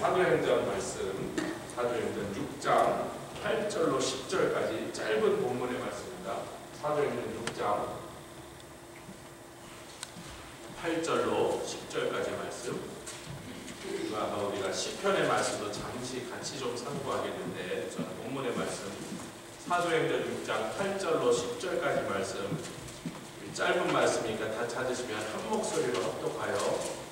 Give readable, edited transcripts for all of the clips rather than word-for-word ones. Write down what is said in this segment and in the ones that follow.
사도행전 말씀, 사도행전 6장 8절로 10절까지 짧은 본문의 말씀입니다. 사도행전 6장 8절로 10절까지 말씀. 아까 우리가 시편의 말씀도 잠시 같이 좀 참고하겠는데, 저는 본문의 말씀 사도행전 6장 8절로 10절까지 말씀, 짧은 말씀이니까 다 찾으시면 한 목소리로 합독하여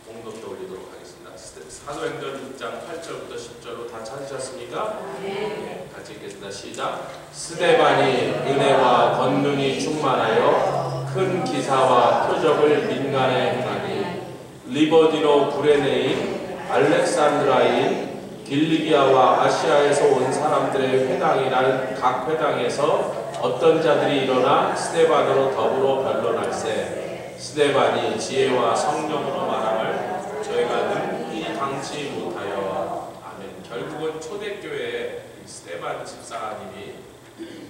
봉독도 올리도록 하겠습니다. 사도행전 6장 8절부터 10절로 다 찾으셨습니까? 네. 같이 읽겠습니다. 시작. 스데반이 은혜와 권능이 충만하여 큰 기사와 표적을 민간에 행하니 리버디노 구레네인 알렉산드라인 길리기아와 아시아에서 온 사람들의 회당이란 각 회당에서 어떤 자들이 일어나 스데반으로 더불어 변론할세. 스데반이 지혜와 성령으로 말함을 저희가 능히 당치 못하여. 아멘. 결국은 초대교회의 스데반 집사님이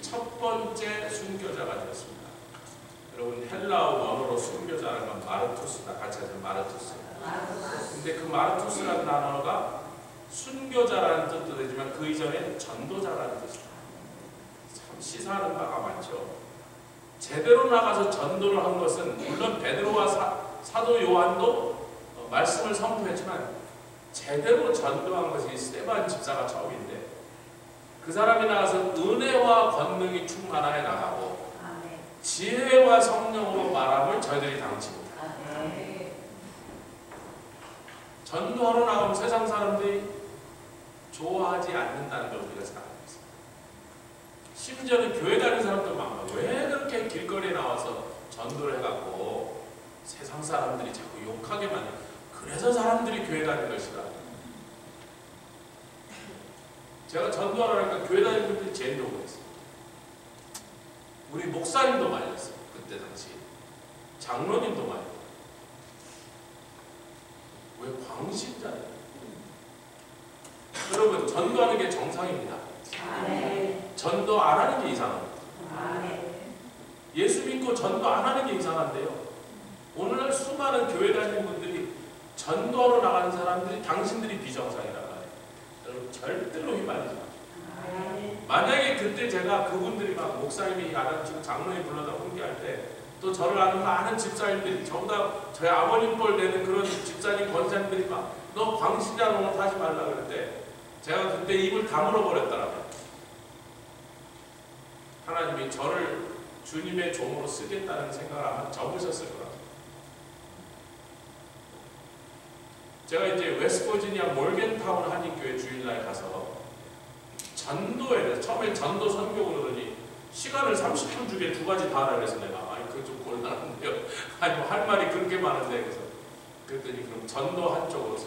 첫 번째 순교자가 되었습니다. 여러분, 헬라어 원어로 순교자라는 건 마르투스다. 같이 하세요. 마르투스. 근데 그 마르투스라는 단어가 순교자라는 뜻도 되지만 그 이전에 전도자라는 뜻입니다. 참 시사하는 바가 많죠. 제대로 나가서 전도를 한 것은 물론 베드로와 사도 요한도 말씀을 선포했지만 제대로 전도한 것이 스데반 집사가 처음인데, 그 사람이 나가서 은혜와 권능이 충만하여 나가고 지혜와 성령으로 말함을 저희들이 당치 못합니다. 전도하러 나가면 세상 사람들이 좋아하지 않는다는 걸 우리가 잘 알고 있습니다. 심지어는 교회 다니는 사람도 많아요. 왜 그렇게 길거리에 나와서 전도를 해갖고 세상 사람들이 자꾸 욕하게 만들어. 그래서 사람들이 교회 다니는 것이다. 제가 전도하러 가니까 교회 다니는 분들이 제일 욕을 했어요. 우리 목사님도 말렸어요. 그때 당시 장로님도 말렸어요. 왜 광신자예요? 여러분, 전도하는 게 정상입니다. 전도 안 하는 게 이상합니다. 예수 믿고 전도 안 하는 게 이상한데요. 오늘날 수많은 교회 다니는 분들이 전도하러 나가는 사람들이 당신들이 비정상이라고 해요. 여러분, 절대로 휘말리지 마세요. 만약에 그때 제가 그분들이 막 목사님이 아는 지금 장로님 불러다 훈계할 때 또 저를 아는 많은 집사님들이 저보다 저희 아버님 뻘 되는 그런 집사님 권사님들이 막 너 광신자 노릇 하지 말라 그럴 때 제가 그때 입을 다물어 버렸더라고요. 하나님이 저를 주님의 종으로 쓰겠다는 생각을 아마 접으셨을 거라고. 제가 이제 웨스트버지니아 몰겐타운 한인교회 주일날 가서 전도에 대해서 처음에 전도 선교 그러더니 시간을 30분 주게 2가지 다 하라 그래서 내가 그거 좀 곤란한데요. 아니 뭐 할 말이 그렇게 많은데 그래서 그랬더니 그럼 전도 한쪽으로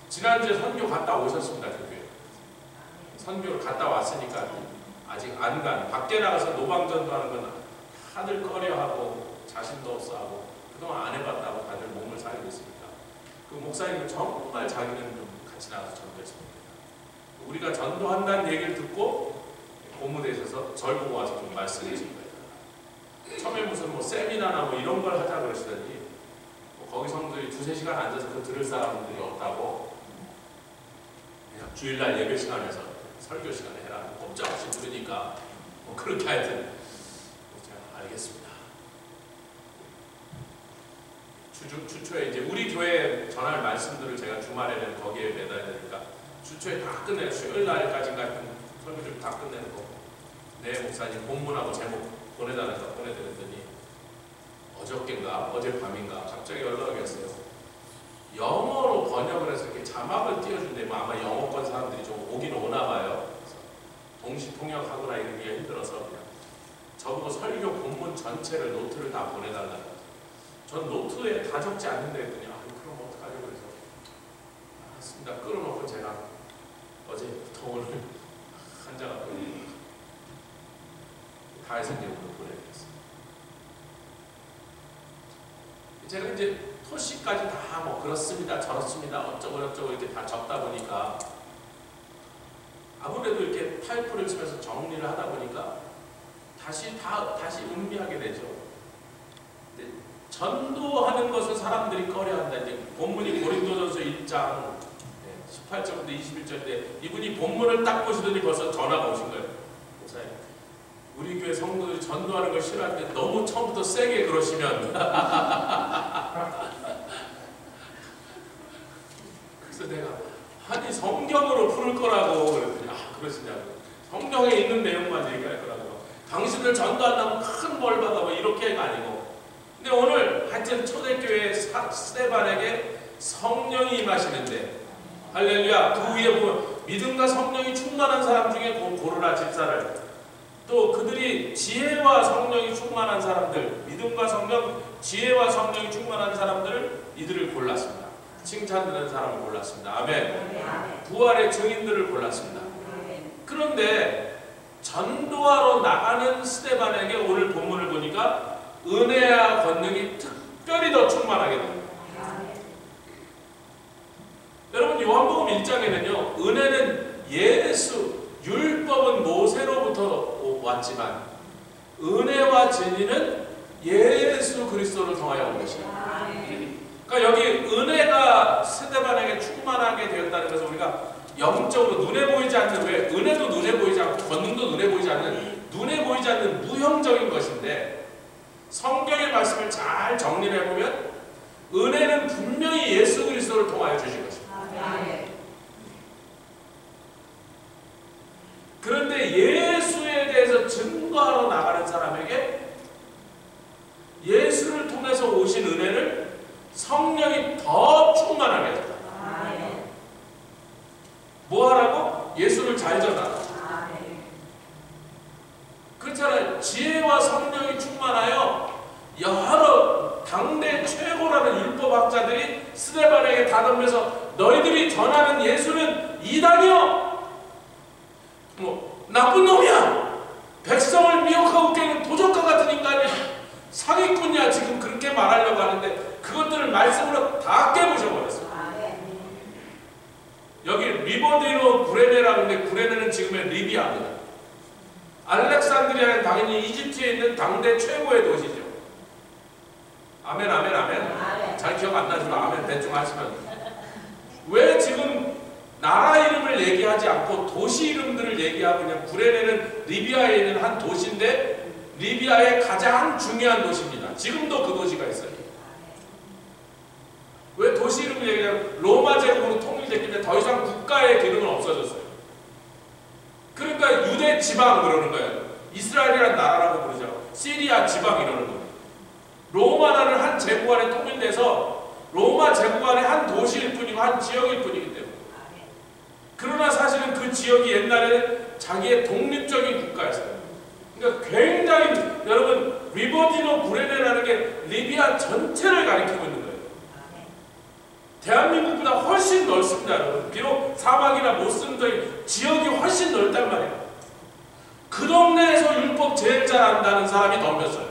지난주에 선교 갔다 오셨습니다. 그 교회 선교를 갔다 왔으니까 아직 안 간, 밖에 나가서 노방전도하는 건 다들 꺼려하고 자신도 없어하고 그동안 안 해봤다고 다들 몸을 사리고 있습니다. 그 목사님은 정말 자기는 좀 같이 나가서 전도했습니다. 우리가 전도한다는 얘기를 듣고 고무대에 있어서 절 보고 와서 좀 말씀해 주신 거예요. 처음에 무슨 뭐 세미나나 뭐 이런 걸 하자 그러시더니 뭐 거기 성도들이 2-3시간 앉아서 그 들을 사람들이 없다고 그냥 주일날 예배 시간에서 설교 시간에 해라. 꼼짝없이 들으니까 뭐 그렇게 하여튼 제가 알겠습니다. 주초에 이제 우리 교회 전할 말씀들을 제가 주말에는 거기에 매달아야 되니까 주초에 다 끝내요. 수요일 날까지인가 설교 좀 다 끝내는 거. 네, 목사님 본문하고 제목 보내달라서 보내드렸더니 어저께인가 어젯밤인가 갑자기 연락이 왔어요. 영어로 번역을 해서 이렇게 자막을 띄워준대면 아마 영어권 사람들이 좀 오긴 오나 봐요. 동시 통역하거나 이러기가 힘들어서 그냥 저보고 설교 본문 전체를 노트를 다 보내달라고. 전 노트에 다 적지 않는데 했더니 그럼 어떡하려고 해서 알았습니다. 끌어놓고 제가 어제부터 오늘 한 장을 다 해서 이제 오늘 보내드렸어요. 제가 이제 토시까지 다 뭐 그렇습니다, 저렇습니다, 어쩌고 이렇게 다 적다 보니까 아무래도 이렇게 타이프를 치면서 정리를 하다 보니까 다시 음미하게 되죠. 근데 전도하는 것을 사람들이 꺼려한다. 이제 본문이 고린도전서 1장 18절부터 21절인데 이분이 본문을 딱 보시더니 벌써 전화가 오신 거예요. 목사님, 우리 교회 성도들이 전도하는 걸 싫어하는데 너무 처음부터 세게 그러시면 그래서 내가 아니 성경으로 풀을 거라고 그랬더니 그러시냐고. 성경에 있는 내용만 얘기할 거라고. 당신들 전도한다면 큰 벌 받아 뭐 이렇게가 아니고. 근데 오늘 하여튼 초대교회 스데반에게 성령이 임하시는데 할렐루야. 그 위에 보면 믿음과 성령이 충만한 사람 중에 고르라 집사를, 또 그들이 지혜와 성령이 충만한 사람들, 믿음과 성령, 지혜와 성령이 충만한 사람들을 이들을 골랐습니다. 칭찬드리는 사람을 골랐습니다. 아멘. 부활의 증인들을 골랐습니다. 그런데 전도하러 나가는 스데반에게 오늘 본문을 보니까 은혜와 권능이 특별히 더 충만하게 됩니다. 여러분 요한복음 1장에는요 은혜는 예수, 율법은 모세로부터 왔지만 은혜와 진리는 예수 그리스도를 통하여 온 것입니다. 그러니까 여기 은혜가 스데반에게 충만하게 되었다는 것은 우리가 영적으로 눈에 보이지 않는, 왜 은혜도 눈에 보이지 않고 권능도 눈에 보이지 않는 무형적인 것인데, 성경의 말씀을 잘 정리를 해보면 은혜는 분명히 예수 그리스도를 통하여 주신 것입니다. 그런데 예수에 대해서 증거하러 나가는 사람에게 예수를 통해서 오신 은혜를 성령이 더 충만하게 해준다. 뭐 하라고? 예수를 잘 전하라. 그렇잖아요. 지혜와 성령이 충만하여 여러 당대 최고라는 율법학자들이 스데반에게 다덤면서 너희들이 전하는 예수는 이단이요, 뭐 나쁜 놈이야, 백성을 미혹하고 깨는 도적과 같은 인간이야, 사기꾼이야, 지금 그렇게 말하려고 하는데 그것들을 말씀으로 다 깨부셔버렸어요. 여기 리버디노 구레네라고 하는데 구레네는 지금의 리비아입니다. 알렉산드리아는 당연히 이집트에 있는 당대 최고의 도시죠. 아멘, 아멘, 아멘. 잘 기억 안 나지만 아멘 대충 하시면. 왜 지금 나라 이름을 얘기하지 않고 도시 이름들을 얘기하고 그냥 구레네는 리비아에 있는 한 도시인데 리비아의 가장 중요한 도시입니다. 지금도 그 도시가 있어요. 왜 도시 이름을 얘기하면 로마 제국으로 통일됐기 때문에 더 이상 국가의 기능은 없어졌어요. 그러니까 유대 지방 그러는 거예요. 이스라엘이라는 나라라고 부르죠. 시리아 지방 이러는 거예요. 로마라는 한 제국 안에 통일돼서 로마 제국 안에 한 도시일 뿐이고 한 지역일 뿐이기 때문에. 그러나 사실은 그 지역이 옛날에는 자기의 독립적인 국가였어요. 그러니까 굉장히, 여러분 리버디노 구레네라는 게 리비아 전체를 가리키고 있는 거예요. 대한민국보다 훨씬 넓습니다, 여러분. 비록 사막이나 모순도의 지역이 훨씬 넓단 말이에요. 그 동네에서 율법 제일 잘 안다는 사람이 덤볐어요.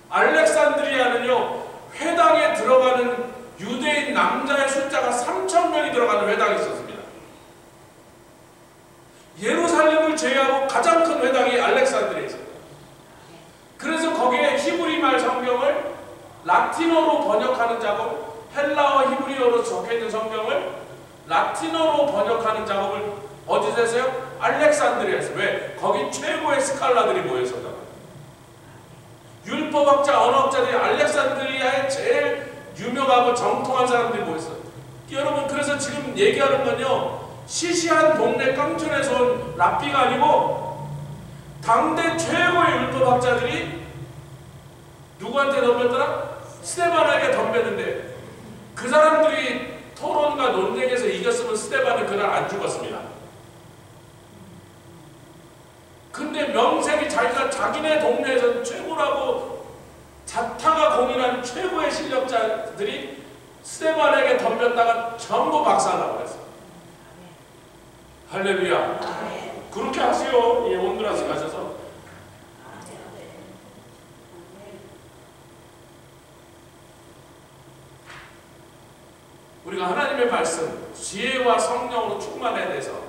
알렉산드리아는요, 회당에 들어가는 유대인 남자의 숫자가 3,000명이 들어가는 회당이 있었습니다. 예루살렘을 제외하고 가장 큰 회당이 알렉산드리아에 있었어요. 그래서 거기에 히브리말 성경을 라틴어로 번역하는 작업, 헬라어 히브리어로 적혀있는 성경을 라틴어로 번역하는 작업을 어디서 했어요? 알렉산드리아에서. 왜? 거기 최고의 스칼라들이 모였었단 말이에요. 율법학자, 언어학자들이 알렉산드리아에 제일 유명하고 정통한 사람들이 모였어요. 여러분, 그래서 지금 얘기하는 건요, 시시한 동네 깡촌에서 온 랍비가 아니고 당대 최고의 율법학자들이 누구한테 덤볐더라? 스데반에게 덤볐는데, 그 사람들이 토론과 논쟁에서 이겼으면 스데반은 그날 안 죽었습니다. 근데 명색이 자기가 자기네 동네에서 최고라고 자타가 공인한 최고의 실력자들이 스데반에게 덤볐다가 전부 박살나고 그랬어요. 할렐루야. 그렇게 하세요. 예, 온두라스 가셔서. 우리가 하나님의 말씀, 지혜와 성령으로 충만해야 돼서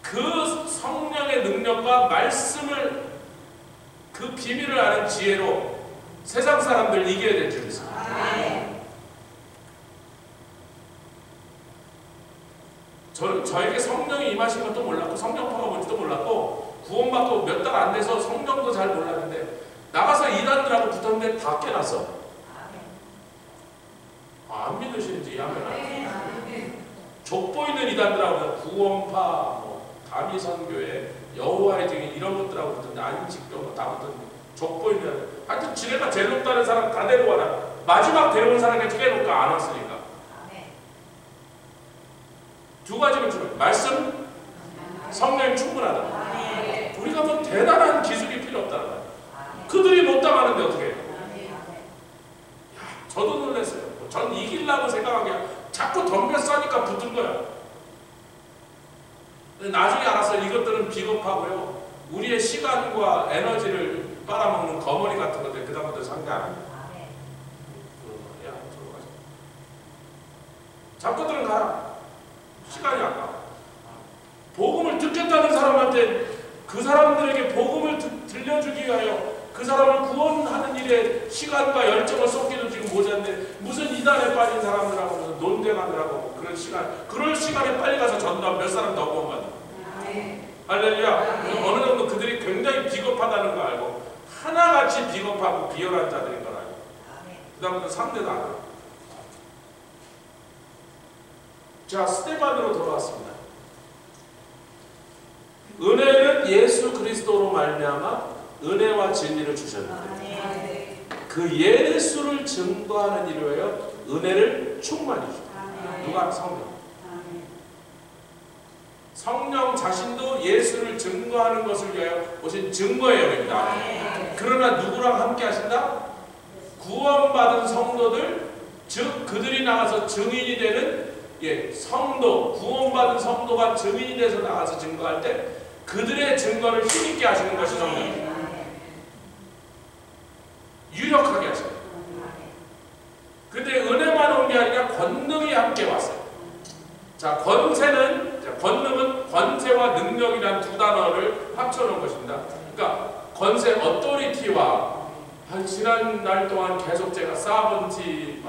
그 성령의 능력과 말씀을, 그 비밀을 아는 지혜로 세상 사람들 이겨야 될 줄 믿습니다. 저에게 성령이 임하신 것도 몰랐고 성령파가 뭔지도 몰랐고 구원받고 몇 달 안 돼서 성령도 잘 몰랐는데 나가서 이단들하고 붙었는데 다 깨났어. 안 믿으시는지 아멘. 족보 있는 이단들하고 구원파, 다미선교회, 여호와의 증인 이런 것들하고 붙었는데 안식교 다 붙었는데 족보 있는 하여튼 지네가 제일 높다는 사람 다 데려와라. 마지막 데려온 사람이 깨놓을까 안 왔으니까. 두 가지를 주면 말씀, 성령 충분하다. 우리가 뭐 대단한 기술이 필요 없다는 거야. 그들이 못 당하는데 어떻게 해요? 야, 저도 놀랐어요. 전 이기려고 생각한 게 자꾸 덤벼 싸니까 붙은 거야. 나중에 알았어요. 이것들은 비겁하고요. 우리의 시간과 에너지를 빨아먹는 거머리 같은 것들 그다음부터 상대 안 합니다. 야, 저거 가자. 잡고들은 가라. 시간이 아까워. 복음을 듣겠다는 사람한테 그 사람들에게 복음을 들려주기 위하여 그 사람을 구원하는 일에 시간과 열정을 쏟기도 지금 모자란데 무슨 이단에 빠진 사람들하고 무슨 논쟁하느라고 그런 시간, 그럴 시간에 빨리 가서 전도하면 몇 사람 더 구원받아. 할렐루야. 어느 정도 그들이 굉장히 비겁하다는 거 알고 하나같이 비겁하고 비열한 자들인 걸 알고 그 다음부터 상대도 안 하고. 자, 스데반으로 돌아왔습니다. 은혜는 예수 그리스도로 말미암아 은혜와 진리를 주셨는데 그 예수를 증거하는 일을 위하여 은혜를 충만히 주셨다. 누가? 성령. 성령 자신도 예수를 증거하는 것을 위하여 오신 증거의 영입니다. 그러나 누구랑 함께 하신다? 구원받은 성도들, 즉 그들이 나가서 증인이 되는 성도, 구원받은 성도가 증인이 돼서 나가서 증거할 때 그들의 증거를 힘있게 하시는 것이 성령입니다. 유력하게 하시는 거예요. 근데 은혜만 온 게 아니라 권능이 함께 왔어요. 자, 권능은 권세와 능력이라는 두 단어를 합쳐놓은 것입니다. 그러니까 권세, 어토리티와 지난 날 동안 계속 제가 사번티,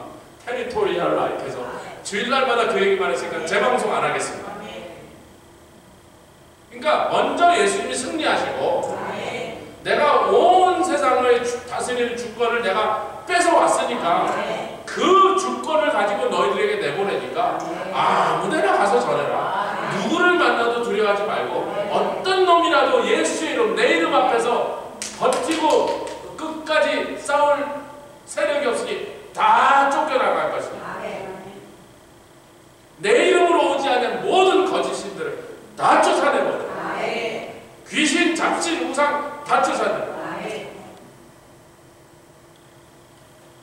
테리토리얼 라이프 해서 주일날마다 그 얘기만 했으니까 재방송 안 하겠습니다. 그러니까 먼저 예수님이 승리하시고 내가 온 세상을 다스리는 주권을 내가 뺏어왔으니까 그 주권을 가지고 너희들에게 내보내니까 아무데나 가서 전해라. 누구를 만나도 두려워하지 말고 어떤 놈이라도 예수의 이름, 내 이름 앞에서 버티고 끝까지 싸울 세력이 없으니 다 쫓겨나갈 것이다. 내 이름으로 오지 않는 모든 거짓신들을 다 쫓아내버려. 귀신, 잡신, 우상 다 쫓아내버려.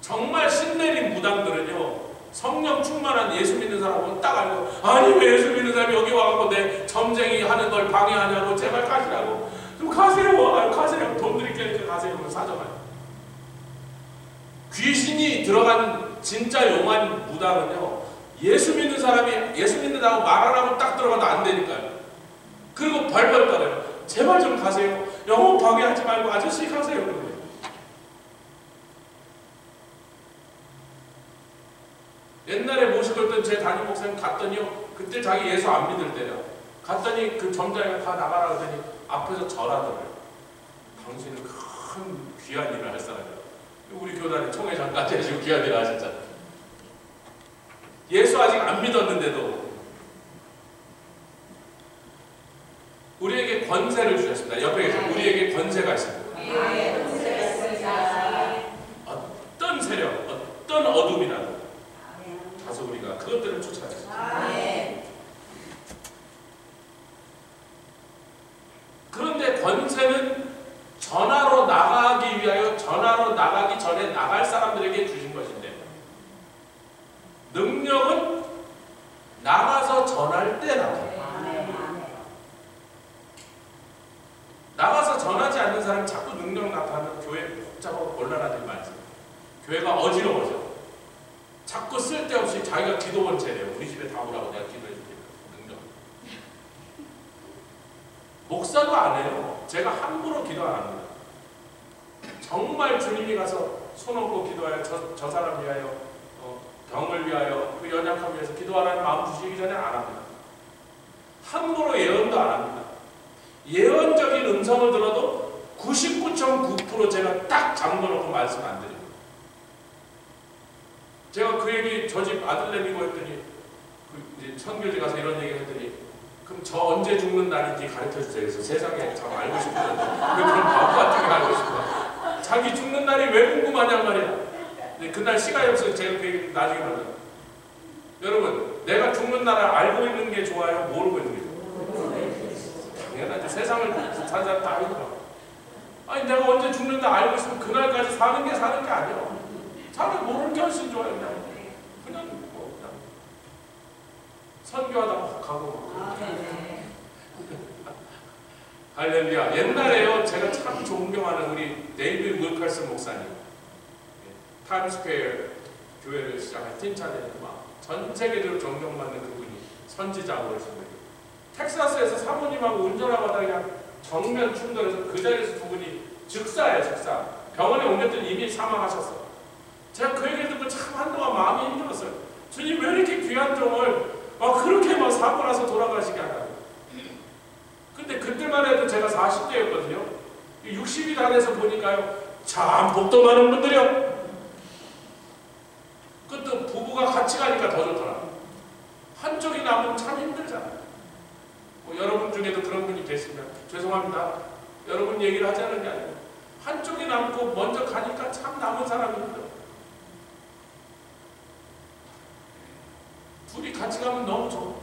정말 신내린 무당들은요, 성령 충만한 예수 믿는 사람은 딱 알고, 아니 왜 예수 믿는 사람이 여기 와갖고 내 점쟁이 하는 걸 방해하냐고, 제발 가시라고. 좀 가세요. 가세요. 돈 드릴게요. 가세요. 사정하요. 귀신이 들어간 진짜 용한 무당은요, 예수 믿는 사람이 예수 믿는다고 말 안 하고 딱 들어가도 안 되니까요. 그리고 벌벌 떨어요. 제발 좀 가세요. 영혼 방해하지 말고 아저씨 가세요. 그러고요. 옛날에 모시고 있던 제 담임 목사님 갔더니요, 그때 자기 예수 안 믿을 때요. 갔더니 그 점장이가 다 나가라 그러더니 앞에서 절하더래요. 당신은 큰 귀한 일을 할 사람이야. 우리 교단에 총회장까지 해주고 귀한 일을 하셨잖아요. 예수 아직 안 믿었는데도 우리에게 권세를 주셨습니다. 옆에 계신 우리에게 권세가 있습니다. 어떤 세력, 어떤 어둠이라도 가서 우리가 그것들을 쫓아내겠습니다. 그런데 권세는 전하로 나가기 위하여, 전하로 나가기 전에 나갈 사람들에게 주신 것인데, 능력은 나가서 전할 때 나타나요. 나가서 전하지 않는 사람이 자꾸 능력 나타나면 교회 복잡하고 곤란하지 말지. 교회가 어지러워져. 자꾸 쓸데없이 자기가 기도 원체래요. 우리 집에 다 오라고 내가 기도해 줄게. 능력. 목사도 안 해요. 제가 함부로 기도 안 합니다. 정말 주님이 가서 손 얹고 기도하여 저 사람 위하여, 병을 위하여, 그 연약함을 위해서 기도하라는 마음 주시기 전에 안 합니다. 함부로 예언도 안 합니다. 예언적인 음성을 들어도 99.9% 제가 딱 잠궈놓고 말씀 안 드립니다. 제가 그 얘기 저 집 아들내미고 했더니 이제 선교지 가서 이런 얘기 했더니 그럼 저 언제 죽는 날인지 가르쳐주세요. 그래서 세상에 참 알고 싶거든요. 왜 그런 바보 같은 게 알고 싶어. 자기 죽는 날이 왜 궁금하냔 말이야. 근데 그날 시간이 없어서 제가 그 얘기 나중에 말해요. 여러분, 내가 죽는 날을 알고 있는 게 좋아요? 모르고 있는 게 좋아요? 당연하죠. 세상을 산 사람 다 알고. 아니 내가 언제 죽는 날 알고 있으면 그날까지 사는 게 아니야. 차라리 모르는 게 훨씬 좋아요. 그냥 선교하다가 가고. 할렐루야. 옛날에요, 제가 참 존경하는 우리 데이비드 윌커슨 목사님, 타임스퀘어 교회를 시작한 팀차대는 전 세계적으로 존경받는 그분이 선지자고 그러신 거예요. 텍사스에서 사모님하고 운전하고 하다가 그냥 정면 충돌해서 그 자리에서 두 분이 즉사예요, 즉사. 병원에 옮겼더니 이미 사망하셨어. 제가 그 얘기를 듣고 참 한동안 마음이 힘들었어요. 주님 왜 이렇게 귀한 종을 그렇게 사고 나서 돌아가시게 하나요? 근데 그때만 해도 제가 40대였거든요. 60이 다 돼서 보니까요, 참 복도 많은 분들이요. 그것도 부부가 같이 가니까 더 좋더라. 한쪽이 남으면 참 힘들잖아요. 여러분 중에도 그런 분이 계시면 죄송합니다. 여러분 얘기를 하자는 게 아니고 한쪽이 남고 먼저 가니까 참 남은 사람이 힘들어. 둘이 같이 가면 너무 좋아.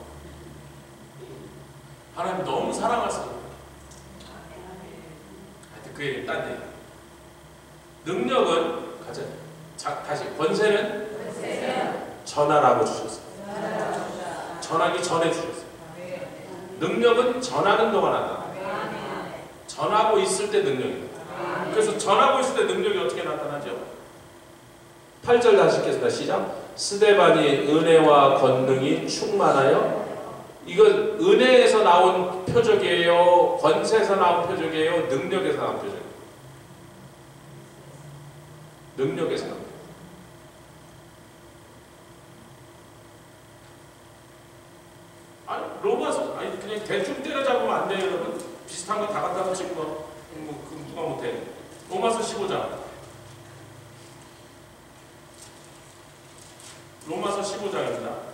하나님 너무 사랑하시죠. 하여튼 그 얘기 딴 얘기. 능력은 가자. 다시 권세는 전하라고 주셨어요. 전하기 전에 주셨어요. 능력은 전하는 동안 한다. 전하고 있을 때 능력이다. 그래서 전하고 있을 때 능력이 어떻게 나타나죠? 8절 다시 읽겠습니다. 시작. 스데반이 은혜와 권능이 충만하여. 이건 은혜에서 나온 표적이에요? 권세에서 나온 표적이에요? 능력에서 나온 표적이에요? 능력에서 나온 표적. 아니 로마서 그냥 대충 때려잡으면 안 돼요, 여러분. 비슷한 거 다 갖다 붙인 거 누가 못해. 로마서 15장. 로마서 15장입니다.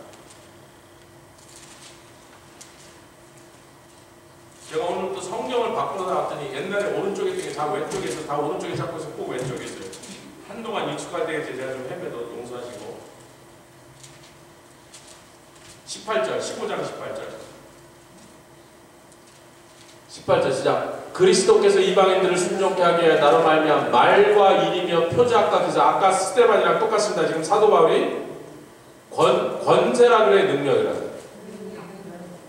제가 오늘 또 성경을 바꾸러 나왔더니 옛날에 오른쪽에 있던 게 다 왼쪽에 있어. 다 오른쪽에 잡고 있어. 꼭 왼쪽에 있어요. 한동안 익숙할 때 제가 좀 헤매도 용서하시고. 18절, 15장 18절 시작. 그리스도께서 이방인들을 순종케 하게 하여 나로 말미암아 말과 일이며 표적과 기사. 아까 스데반이랑 똑같습니다. 지금 사도 바울이 권세라 그래, 능력이라 그래.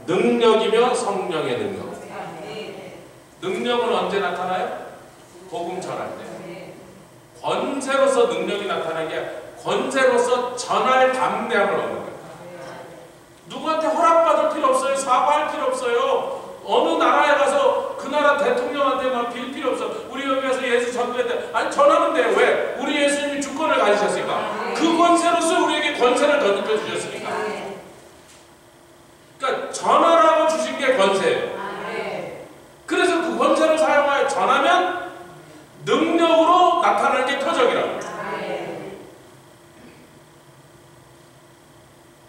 능력이며 성령의 능력. 능력은 언제 나타나요? 복음 전할 때. 권세로서 능력이 나타나는 게 권세로서 전할 담대함을 얻는 거예요. 누구한테 허락받을 필요 없어요. 사과할 필요 없어요. 어느 나라에 가서 그 나라 대통령한테 막 빌 필요 없어. 우리 여기 가서 예수 전도했대. 아니 전하면 돼요. 왜? 우리 예수님이 주권을 가지셨으니까. 그 권세로서 우리에게 권세를 더 느껴주셨으니까. 그러니까 전하라고 주신 게 권세예요. 그래서 그 권세를 사용하여 전하면 능력으로 나타나는 게 표적이라고.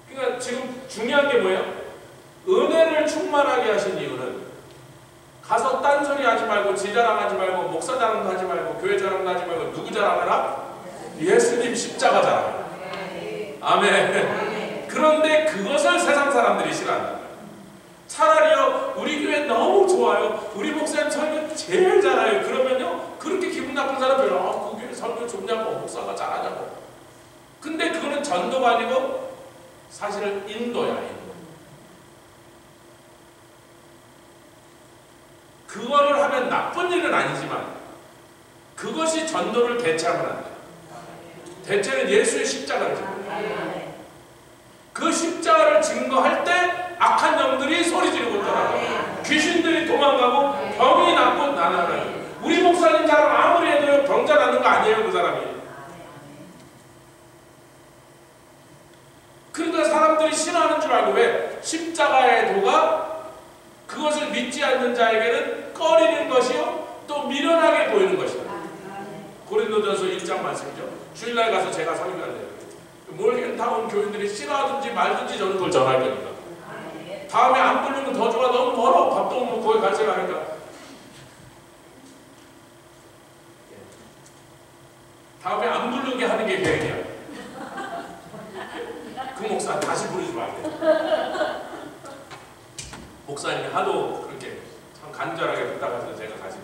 그러니까 지금 중요한 게 뭐예요? 은혜를 충만하게 하신 이유는 가서 딴소리 하지 말고 지 자랑하지 말고 목사 자랑도 하지 말고 교회 자랑도 하지 말고 누구 자랑하라? 예수님 십자가 자랑. 아멘. 그런데 그것을 세상 사람들이 싫어한다. 차라리요, 우리 교회 너무 좋아요. 우리 목사님 설교 제일 잘해요. 그러면요, 그렇게 기분 나쁜 사람 별로, 그 교회 설교 좋냐고, 목사가 잘하냐고. 근데 그거는 전도가 아니고 사실은 인도야, 인도. 그거를 하면 나쁜 일은 아니지만 그것이 전도를 대체하면 안 돼요. 대체는 예수의 십자가를 증거해요. 그 십자가를 증거할 때 악한 영들이 소리 지르고 있더라고요. 귀신들이 도망가고 병이 낫고 나나요. 우리 목사님 자랑 아무리 해도 병자 낫는 거 아니에요, 그 사람이. 그러니까 사람들이 싫어하는 줄 알고. 왜? 십자가의 도가 그것을 믿지 않는 자에게는 꺼리는 것이요 또 미련하게 보이는 것이다. 고린도전서 1장 말씀이죠. 주일날 가서 제가 설교할래요. 몰겐타운 교인들이 싫어하든지 말든지 저는 그걸 전할 겁니다. 다음에 안 부르면 더 좋아. 너무 멀어. 밥도 못 먹고 거기 갈 생각하니까. 다음에 안 부르게 하는 게 계획이야. 그 목사 다시 부르지 말래. 목사님이 하도 그렇게 참 간절하게 부탁하셔서 제가 가지.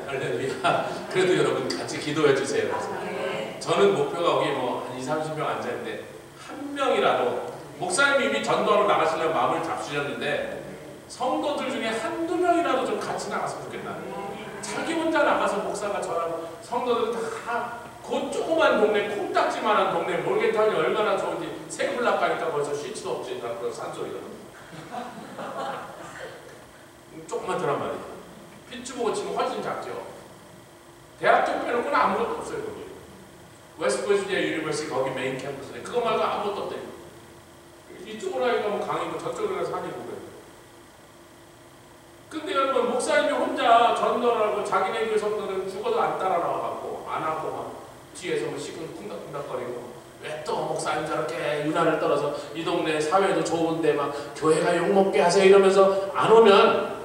할렐루야. 그래도 여러분 같이 기도해 주세요. 저는 목표가 거기 뭐 한 20-30명 앉아있는데 한 명이라도 목사님이 이미 전도하러 나가시려고 마음을 잡수셨는데 성도들 중에 한두 명이라도 좀 같이 나갔으면 좋겠다. 자기 혼자 나가서 목사가 저랑 성도들 다 그 조그만 동네 콩딱지만한 동네 몰겐타운이 얼마나 좋은지 세블락 가니까 벌써 쉴지도 없지. 나 그런 산소리가 조금만 더란 말이야. 피츠버그 치면 훨씬 작죠. 대학교 빼놓고는 아무것도 없어요. 거기 웨스트버지니아 유니버시티 거기 메인 캠퍼스인데 그거 말고 아무것도 없대요. 이쪽으로 하니까 뭐 강이고 저쪽으로 가서 산이고 그래요. 근데 여러분 목사님이 혼자 전도를 하고 자기네 교회 성도는 죽어도 안 따라 나와갖고 안 하고 막 뒤에서 뭐 시큰 쿵닥쿵닥거리고 왜 또 목사님 저렇게 유난을 떨어서 이 동네 사회도 좋은데 막 교회가 욕먹게 하세요 이러면서 안 오면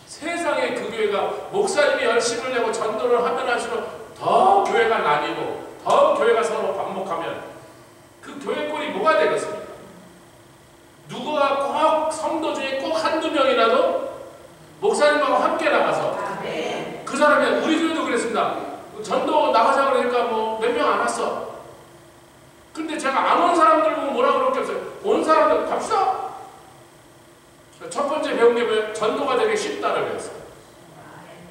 세상에 그 교회가 목사님이 열심을 내고 전도를 하면 할수록 더 교회가 나뉘고 더 교회가 서로 반목하면 그 교회 꼴이 뭐가 되겠습니까? 누구가 꼭 성도 중에 꼭 한두 명이라도 목사님하고 함께 나가서 그 사람이 우리 교회도 그랬습니다. 전도 나가자 그러니까 뭐 몇 명 안 왔어. 근데 제가 안 온 사람들 보고 뭐라 그럴 게 없어요. 온 사람들 갑시다. 첫 번째 배운 게 뭐예요? 전도가 되게 쉽다를 배웠어요.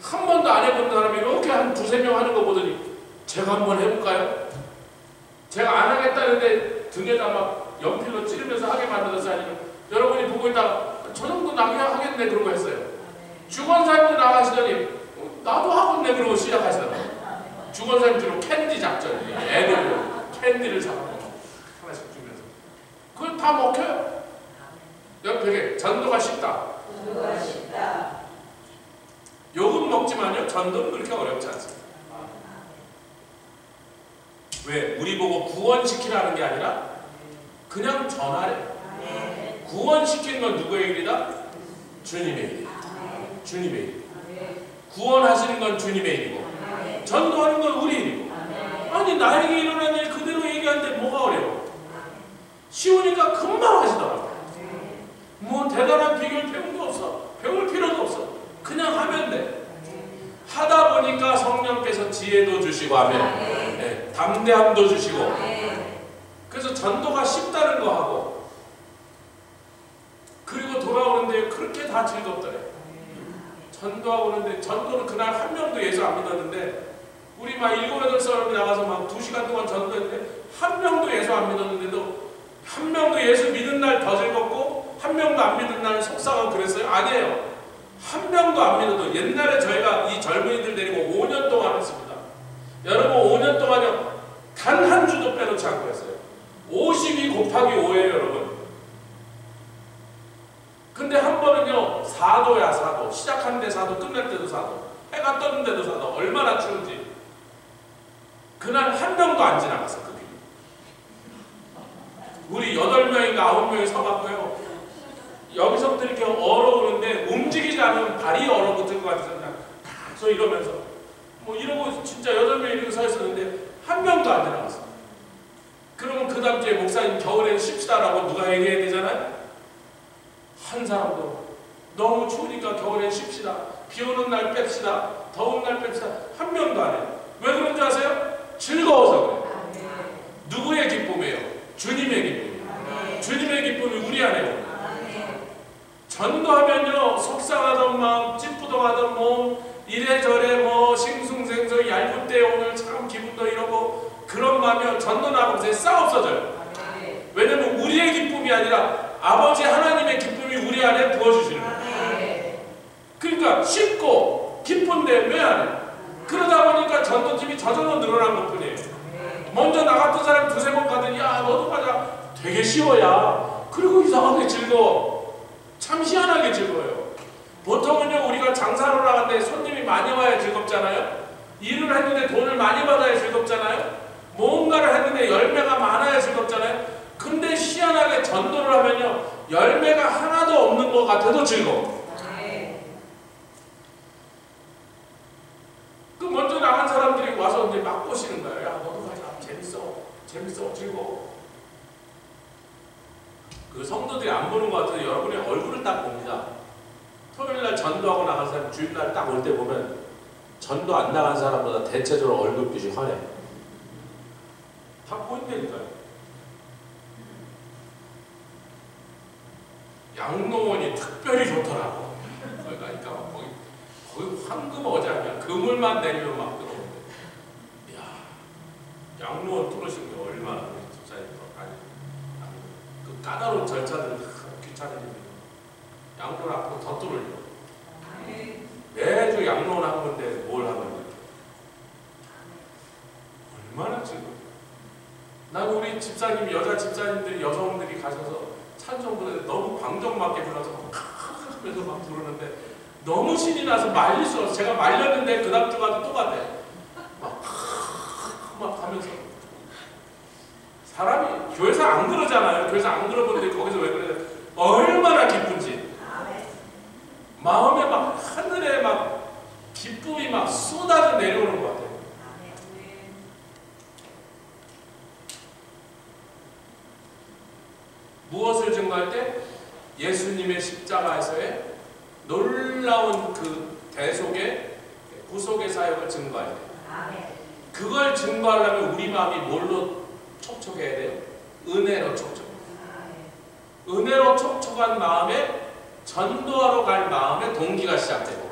한 번도 안 해본 사람이 이렇게 한 두세 명 하는 거 보더니 제가 한번 해볼까요? 제가 안 하겠다는데 등에다 막 연필로 찌르면서 하게 만들어서 아니면 여러분이 보고 있다가 저 정도 나가야 하겠네 그러고 했어요. 주권사님도 나가시더니 나도 하겠네 그러고 시작하시더라고요. 주권사님 주로 캔디 작전, 애들 캔디를 잡아서 하나씩 주면서 그걸 다 먹혀요. 옆에 전도가 쉽다. 욕은 먹지만요 전도는 그렇게 어렵지 않습니다. 왜? 우리 보고 구원시키라는 게 아니라 그냥 전하래. 구원시키는 건 누구의 일이다? 주님의 일이다. 주님의 일. 구원하시는 건 주님의 일이고 전도하는 건 우리 일이고. 아니 나에게 일어난 일 그대로 얘기하는데 뭐가 어려워? 쉬우니까 금방 하시더라고. 뭐 대단한 비결 배운 거 없어. 배울 필요도 없어. 그냥 하면 돼. 하다 보니까 성령께서 지혜도 주시고 하면 네, 담대함도 주시고 그래서 전도가 쉽다는 거 하고 그리고 돌아오는데 그렇게 다 즐겁더래. 전도하고 오는데 전도는 그날 한 명도 예수 안 믿었는데 우리 막 7, 8사람이 나가서 막 2시간 동안 전도했는데 한 명도 예수 안 믿었는데도 한 명도 예수 믿은 날 더 즐겁고 한 명도 안 믿은 날 속상하고 그랬어요? 아니에요. 한 명도 안 믿어도 옛날에 저희가 이 젊은이들 데리고 5년 동안 했습니다. 여러분 5년 동안요 단 한 주도 빼놓지 않고 했어요. 52 곱하기 5예요 여러분. 근데 한 번은요 4도야 4도. 시작하는데 4도 끝날 때도 4도. 해가 떴는데도 4도. 얼마나 추운지. 그날 한 명도 안 지나갔어 그 길. 우리 8명인가 9명이 서갖고요 여기서부터 이렇게 얼어오는데 움직이지 않으면 발이 얼어붙을 것 같아서 그냥 계속 이러면서 뭐 이러고 진짜 8명이 이렇게 서 있었는데 한 명도 안 지나갔어. 그러면 그 다음 주에 목사님 겨울엔 쉽시다라고 누가 얘기해야 되잖아요. 한 사람도 너무 추우니까 겨울엔 쉽시다. 비 오는 날 뺍시다. 더운 날 뺍시다. 한 명도 안 해요. 왜 그런 줄 아세요? 즐거워서 그래요. 누구의 기쁨이에요? 주님의 기쁨이에요. 주님의 기쁨이 우리 안에 전도하면요 속상하던 마음, 찌뿌둥하던 몸, 이래저래 뭐 싱숭생숭 얄궂 때 오늘 참 기분도 이러고 그런 마음이 전도 나가면서 싹 없어져요. 왜냐면 우리의 기쁨이 아니라 아버지 하나님의 기쁨이 우리 안에 부어주시는 거예요. 그러니까 쉽고 기쁜데 왜 안 해? 그러다 보니까 전도팀이 저절로 늘어난 것뿐이에요. 먼저 나갔던 사람 두세 번 가더니 야 너도 가자. 되게 쉬워야 그리고 이상하게 즐거워. 참 희한하게 즐거워요. 보통은요, 우리가 장사를 나가는데 손님이 많이 와야 즐겁잖아요. 일을 했는데 돈을 많이 받아야 즐겁잖아요. 뭔가를 했는데 열매가 많아야 즐겁잖아요. 근데 희한하게 전도를 하면요, 열매가 하나도 없는 것 같아도 즐거워. 그 먼저 나간 사람들이 와서 이제 막 꼬시는 거예요. 야, 너도 가자. 재밌어, 즐거워. 그 성도들이 안 보는 것 같아도 여러분의 얼굴을 딱 봅니다. 토요일날 전도하고 나간 사람 주일날 딱 올 때 보면 전도 안 나간 사람보다 대체적으로 얼굴빛이 환해. 다 보인다니까요. 양로원이 특별히 좋더라고. 거기 가니까 거기 황금 어장이야. 그물만 내리면 막 들어오는데. 이야, 양로원 뚫으신 게 얼마나 집사님 아니 그 까다로운 절차들 귀찮으니까 양로원 앞으로 더 뚫으려고. 매주 양로원 한 건데 뭘 하는 거야? 얼마나 지금? 난 우리 집사님, 여자 집사님들이, 여성들이 가셔서 찬송 부르는데 너무 방정맞게 불러서 막 하면서 막 부르는데 너무 신이 나서 말릴 수 없어. 제가 말렸는데 그 다음 주 가도 또 가대. 막 하면서. 사람이 교회에서 안 그러잖아요. 교회에서 안 그러는데 거기서 왜 그래? 얼마나 기쁜지. 마음에 막 하늘에 막 기쁨이 막 쏟아져 내려오는 것 같아요. 무엇을 증거할 때? 예수님의 십자가에서의 놀라운 그 대속의 구속의 사역을 증거할 때. 그걸 증거하려면 우리 마음이 뭘로 촉촉해야 돼요? 은혜로 촉촉. 은혜로 촉촉한 마음에 전도하러 갈 마음에 동기가 시작되고,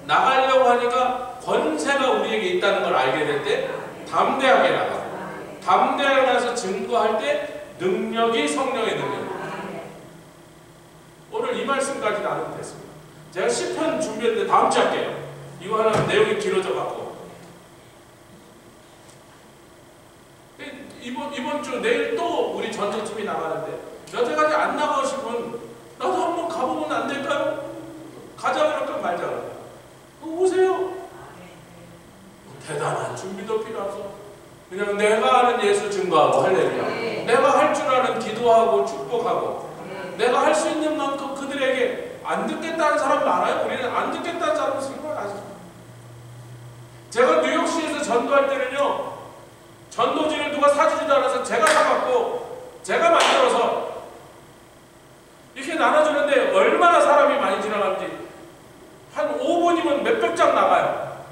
나가려고 하니까 권세가 우리에게 있다는 걸 알게 될 때 담대하게 나가고, 담대하게 나가서 증거할 때 능력이 성령의 능력. 오늘 이 말씀까지 나누면 됐습니다. 제가 시편 준비했는데 다음 주에 할게요. 이거 하려면 내용이 길어져 갖고 이번 주 내일 또 우리 전도팀이 나가는데 여태까지 안 나가신 분 나도 한번 가보면 안 될까요? 가자 그럴까 말자 그럴까? 오세요. 대단한 준비도 필요 없어. 그냥 내가 아는 예수 증거하고 할렐루야. 내가 할 줄 아는 기도하고 축복하고 내가 할 수 있는 만큼 그들에게 안 듣겠다는 사람 많아요. 우리는 안 듣겠다는 사람은 정말 아시죠? 제가 뉴욕시에서 전도할 때는요, 전도지를 누가 사주지도 않아서 제가 사갖고 제가 만들어서 이렇게 나눠주는데 얼마나 사람이 많이 지나가는지 한 5분이면 몇백 장 나가요.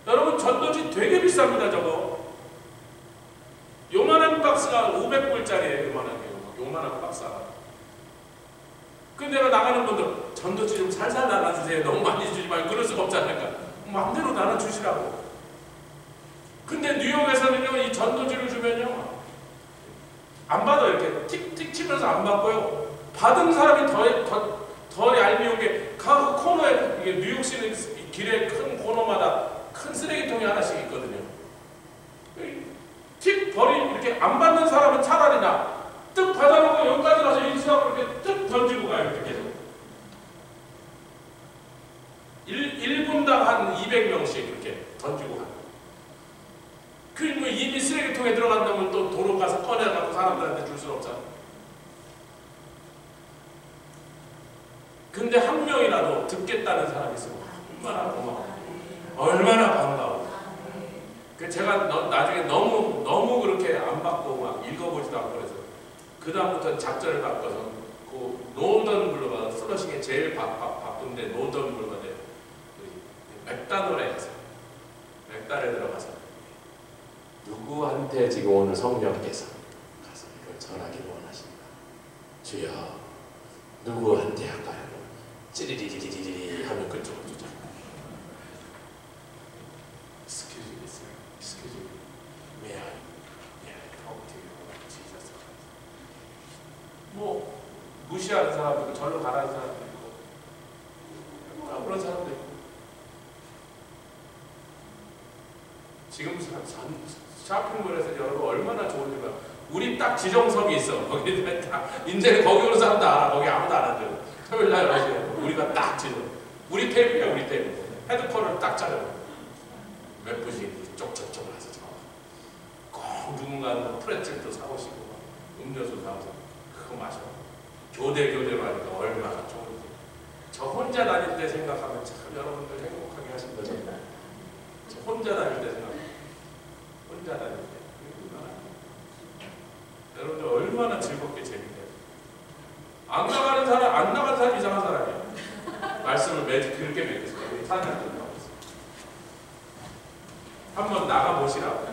여러분 전도지 되게 비쌉니다. 저거 요만한 박스가 500불짜리예요. 요만한 박스가. 근데 내가 나가는 분들 전도지 좀 살살 나눠주세요. 너무 많이 주지 말고. 그럴 수가 없잖아요. 마음대로 나눠주시라고. 근데 뉴욕에서는요, 이 전도지를 주면요 안 받아요. 이렇게 틱틱 치면서 안 받고요, 받은 사람이 더 얄미운 게 각 코너에, 이게 뉴욕시는 길에 큰 코너마다 큰 쓰레기통이 하나씩 있거든요. 틱 이렇게 안 받는 사람은 차라리 뜩 받아놓고 여기까지 가서 인수하고 이렇게 뜩 던지고 가요. 이렇게 계속 1분당 한 200명씩 이렇게 던지고 가요. 그리고 이미 쓰레기통에 들어간다면 또 도로 가서 꺼내갖고 사람들한테 줄 수는 없잖아. 근데 한 명이라도 듣겠다는 사람이 있으면 얼마나 고마워, 얼마나 반가워. 제가 나중에 너무 그렇게 안 받고 막 읽어보지도 않고 그래서 그 다음부터 작전을 바꿔서 그 노던 블루바드, 플러싱에 제일 바쁜데 노던 블루바드 맥다노에 가서 맥달에 들어가서 누구한테 지금 오늘 성령께서 가서 이걸 전하기를 원하십니다. 주여 누구한테 할까요? 찌리리리리리 하면 그쪽으로 주죠. Excuse me. May I talk to you, Jesus? 뭐 무시하는 사람도 있고 절로 가라는 사람도 있고 그런 사람도 있고. 지금 쇼핑몰에서 여러분 얼마나 좋은 일이야. 우리 딱 지정석이 있어. 거기 딱 이제 거기로 산다. 거기 아무도 안 앉아. 토요일 날 오세요. 우리가 딱 지정. 우리 테이블이야, 우리 테이블. 헤드폰을 딱 짜려. 몇 분씩 쪽쪽쪽 해서 꼭 누군가는 프레첼도 사오시고 음료수 사오서 그거 마셔. 교대로 하니까 얼마나 좋은지. 저 혼자 다닐 때 생각하면 참 여러분들 행복하게 하신 거죠. 저 혼자 다닐 때 생각하면 혼자 다닐 때 여러분들 얼마나 즐겁게 재밌게 안 나가는 사람 이상한 사람이에요. 말씀을 그렇게 맺겠어요. 우리 사장님 한번 나가보시라고.